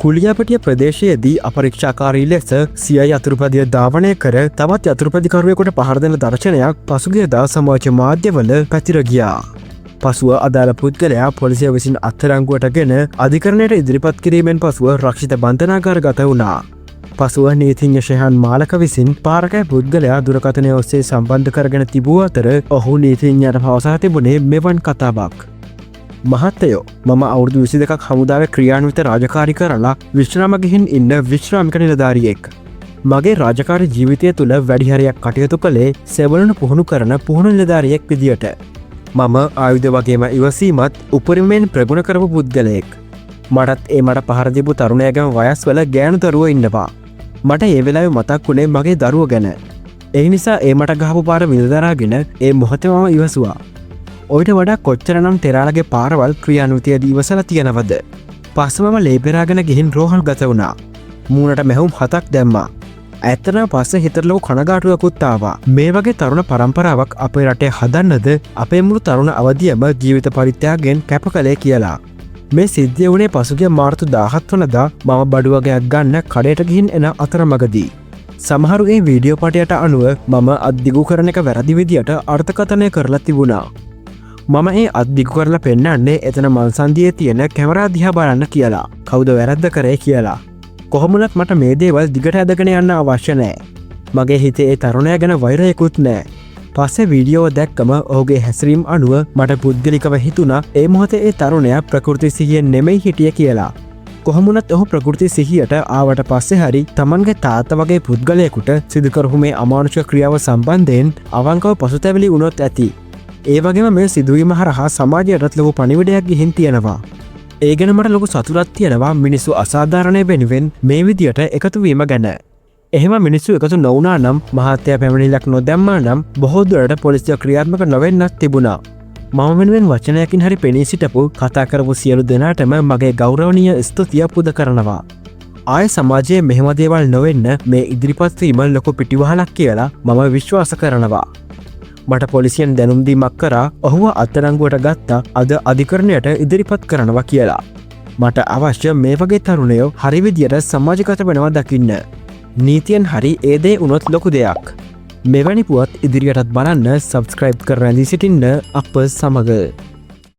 කුලියාපටිය ප්‍රදේශයේදී අපරීක්ෂාකාරී ලෙස සියයි අතුරුපදිය ධාවනය කර තවත් යතුරුපදිකරුවෙකුට පහරදෙන දර්ශනයක් පසුගියදා සමාජ මාධ්‍යවල පැතිර ගියා. පසුව අදාළ පුද්ගලයා පොලිසිය විසින් අත්තරංගුවටගෙන අධිකරණයට ඉදිරිපත් කිරීමෙන් පසුව රක්ෂිත බන්ධනාගාරගත වුණා. පසුව නීතිඥ ශයහන් මාලක විසින් පාරකෑ පුද්ගලයා දුරකථනය ඔස්සේ සම්බන්ධ කරගෙන තිබූ අතර ඔහු නීතිඥයට පවසා තිබුණේ මෙවන් කතාවක්. මහත්තයෝ මම අවුරුදු 22ක් හමුදාව ක්‍රියාන්විත රාජකාරි කරලා විශ්‍රාමගිහින් ඉන්න විශ්‍රාමික නිලධාරියෙක්. මගේ රාජකාරි ජීවිතය තුළ වැඩිහරයක් කටයුතු කළේ සෙවලන පුහුණු කරන පුහුණු නිලධාරියෙක් විදියට. මම ආයුධ වගේම ඉවසීමත් උපරිමයෙන් ප්‍රගුණ කරපු පුද්ගලයෙක්. මටත් ඒ මට පහරදිපු තරුණයගම වයස්වල ගෑනු දරුව ඉන්නවා. මට ඒ වෙලාවේ මතක් වුණේ මගේ දරුව ගැන. ඒ නිසා ඒ මට ගහපු පාර විල්දරාගෙන ඒ මොහොතේ මම ඉවසුවා. ඔයිට වඩා කොච්චරනම් තෙරාලගේ පාරවල් ක්‍රියානුතියදී ඉවසලා තියෙනවද? පස්සමම ලේපෙරාගෙන ගිහින් රෝහල් ගත වුණා. මූණට මැහුම් 7ක් දැම්මා. ඇත්තටම පස්සේ හිතරලෝ කනගාටුවකුත් ආවා. මේ වගේ තරුණ පරම්පරාවක් අපේ රටේ හදන්නද අපේ මුළු තරුණ අවධියම ජීවිත පරිත්‍යාගයෙන් කැප කළේ කියලා. මේ සිද්ධිය වුණේ පසුගිය මාර්තු 17 වනදා මම බඩුවගයක් ගන්න කඩේට ගිහින් එන අතරමඟදී. සමහරු ඒ වීඩියෝ පටයට අනුව මම අත්දිගු කරන එක වැරදි විදියට අර්ථකථනය කරලා තිබුණා. මම ඒ අත්දිගු කරලා පෙන්නන්නේ එතන මල්සන්දියේ තියෙන කැමරා දිහා බලන්න කියලා. කවුද වැරද්ද කරේ කියලා. කොහොමුණත් මට මේ දේවල් දිගට ඇදගෙන යන්න අවශ්‍ය නෑ. මගේ හිතේ ඒ තරුණය ගැන වෛරයකුත් නෑ. පස්සේ වීඩියෝව දැක්කම ඔහුගේ හැසිරීම් අනුව මට පුද්ගලිකව හිතුණා ඒ මොහොතේ ඒ තරුණයා ප්‍රකෘති සිහියෙන් නෙමෙයි හිටිය කියලා. කොහොමුණත් ඔහු ප්‍රකෘති සිහියට ආවට පස්සේ හරි තමන්ගේ තාත්තා වගේ පුද්ගලයෙකුට සිදුකරපු මේ අමානුෂික ක්‍රියාව සම්බන්ධයෙන් අවංකව පසුතැවිලි වුණොත් ඇති. ඒ වගේම මේ සිදුවීම හරහා සමාජයටත් ලොකු පණිවිඩයක් ගිහින් තියෙනවා. ඒ ගැන මට ලොකු සතුටක් තියෙනවා මිනිස්සු අසාධාරණය වෙනුවෙන් මේ විදියට එකතු වීම ගැන. එහෙම මිනිස්සු එකතු නොවුණා නම් මහත්තයා පැමිණිල්ලක් නොදැම්මා නම් බොහෝ දුරට පොලිසිය ක්‍රියාත්මක නොවෙන්නත් තිබුණා. මම වෙනුවෙන් වචනයකින් හරි පෙනී සිටපු කතා කරපු සියලු දෙනාටම මගේ ගෞරවනීය ස්තුතිය පුද කරනවා. ආය සමාජයේ මෙහෙම දේවල් නොවෙන්න මේ ඉදිරිපත් වීම ලොකු පිටිවහලක් කියලා මම විශ්වාස කරනවා. මට පොලිසියෙන් දැනුම් දීමක් කරා ඔහුව අත්අඩංගුවට ගත්තා අද අධිකරණයට ඉදිරිපත් කරනවා කියලා. මට අවශ්‍ය මේ වගේ තරුණයෝ හරි විදියට සමාජගත වෙනවා දකින්න. නීතියෙන් හරි ඒ දේ වුණොත් ලොකු දෙයක්. මෙවැනි පුවත් ඉදිරියටත් බලන්න සබ්ස්ක්‍රයිබ් කර රැඳී සිටින්න අප සමග.